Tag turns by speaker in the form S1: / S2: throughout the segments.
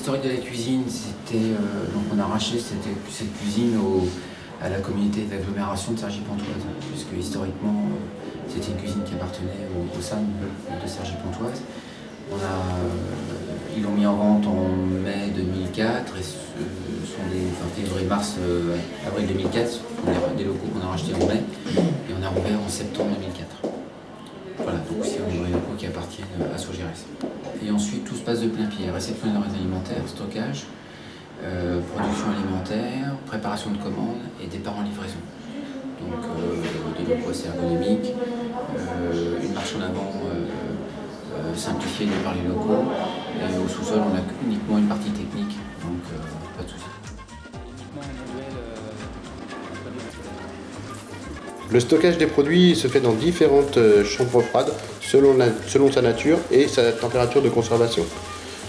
S1: L'historique de la cuisine, c'était donc on a racheté cette cuisine à la communauté d'agglomération de Cergy-Pontoise, puisque historiquement c'était une cuisine qui appartenait au SAM de Cergy-Pontoise. Ils l'ont mis en vente en mai 2004 et février-mars, avril 2004, ce sont des locaux qu'on a rachetés en mai et on a rouvert en septembre 2004. Voilà, donc c'est des locaux qui appartiennent à Sogérès. Et ensuite, tout se passe de plein pied. Réception des denrées alimentaires, stockage, production alimentaire, préparation de commandes et départ en livraison. Donc des locaux assez ergonomiques, une marche en avant simplifiée par les locaux. Et au sous-sol, on a uniquement une partie technique, donc pas de souci.
S2: Le stockage des produits se fait dans différentes chambres froides selon sa nature et sa température de conservation.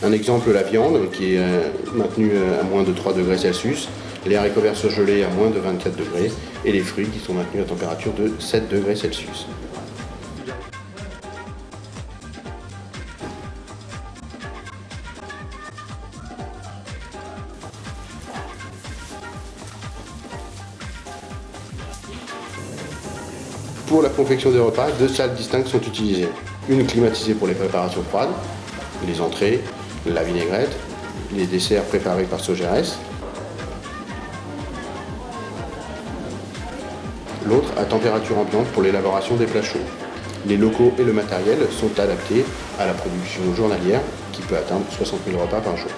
S2: Un exemple, la viande qui est maintenue à moins de 3 degrés Celsius, les haricots verts surgelés à moins de 24 degrés et les fruits qui sont maintenus à température de 7 degrés Celsius. Pour la confection des repas, 2 salles distinctes sont utilisées. Une climatisée pour les préparations froides, les entrées, la vinaigrette, les desserts préparés par Sogérès. L'autre à température ambiante pour l'élaboration des plats chauds. Les locaux et le matériel sont adaptés à la production journalière qui peut atteindre 60 000 repas par jour.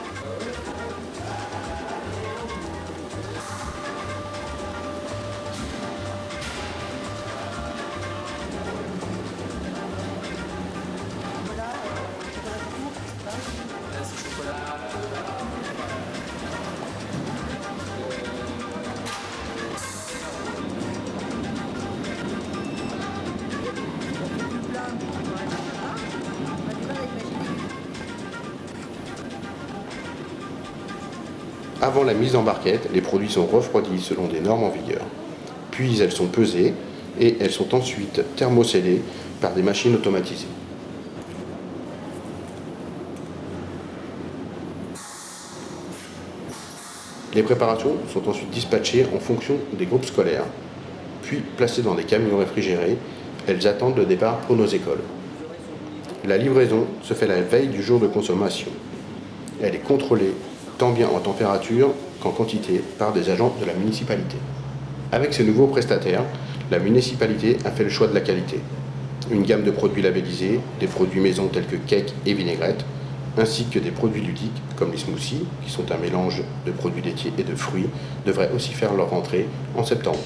S2: Avant la mise en barquette, les produits sont refroidis selon des normes en vigueur. Puis elles sont pesées et elles sont ensuite thermocellées par des machines automatisées. Les préparations sont ensuite dispatchées en fonction des groupes scolaires, puis placées dans des camions réfrigérés. Elles attendent le départ pour nos écoles. La livraison se fait la veille du jour de consommation. Elle est contrôlée tant bien en température qu'en quantité par des agents de la municipalité. Avec ces nouveaux prestataires, la municipalité a fait le choix de la qualité. Une gamme de produits labellisés, des produits maison tels que cake et vinaigrette, ainsi que des produits ludiques comme les smoothies, qui sont un mélange de produits laitiers et de fruits, devraient aussi faire leur entrée en septembre.